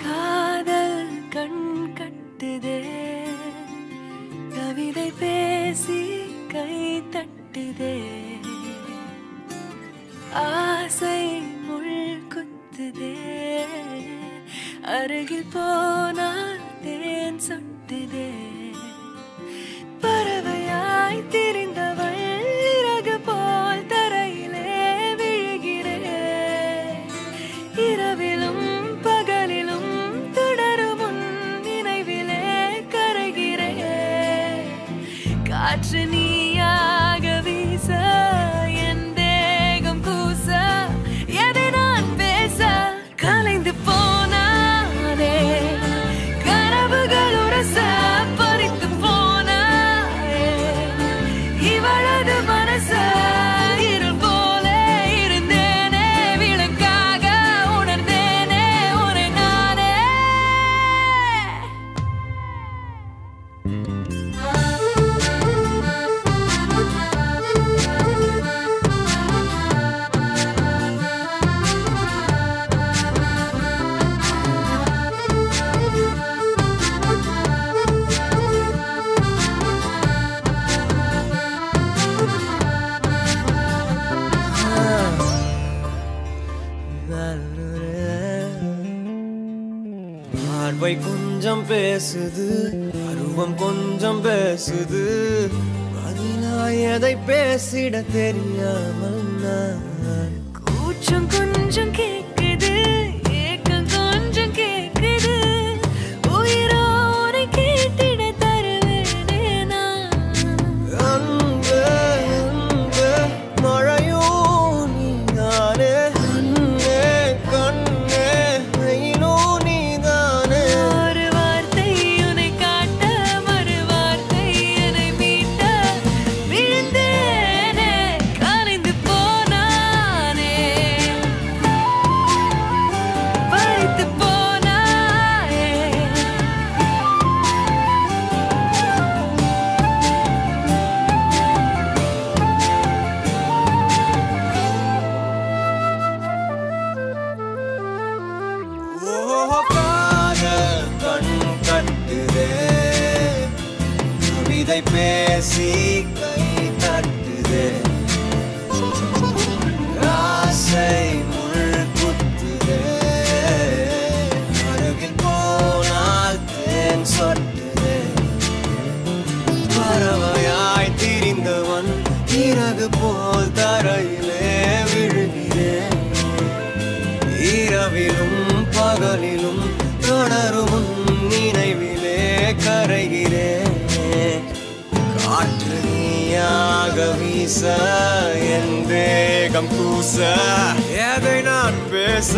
காதல் கண் கட்டுதே கவிதை பேசி கை தட்டுதே ஆசை முள் குத்துதே அருகில் போனால் தேன் சொட்டுதே பறவையாய் திரிந்தவள் இறகு போல் தரையிலே விழுகிறேன் இரவிலும் பகலிலும் தொடரும் உன் நினைவிலே கரைகிறேன் காற்று நீயாக வீச என் தேகம் கூச எதை நான் பேச கலைந்து போனானே கனவுகள் உரச பறித்து போனாயே இவளது மனச இருள் போல இருந்தேனே விளக்காக உணர்ந்தேனே உன்னை நானே பார்வை கொஞ்சம் பேசுது அருவம் கொஞ்சம் பேசுது பதினாய் எதை பேசிட தெரியாமல் நான் கூச்சம் கொஞ்சம் கேக்குது ஏக்கம் கொஞ்சம் கேக்குது உயிரோரை கேட்டிட தருவேனே நான் அன்பே அன்பே மழையோ நீதானே கண்ணே கண்ணே வெயிலோ நீதானே ஒரு வார்த்தை உன்னை காட்ட மறு வார்த்தை என்னை மீட்ட விழுந்தேனே கலைந்து போனானே பறித்து போனாயே ஓ காதல் கண் கட்டுதே கவிதை பேசி கை தட்டுதே ஆசை முள் குத்துதே அருகில் போனால் தேன் சொட்டுதே பறவையாய் திரிந்தவன் இறகு போல் தரையிலே விழுகிறேன் இரவிலும் பகலிலும் தொடரும் உன் நினைவிலே கரைகிறேன் காற்று நீயாக வீச என் தேகம் கூச எதை நான் பேச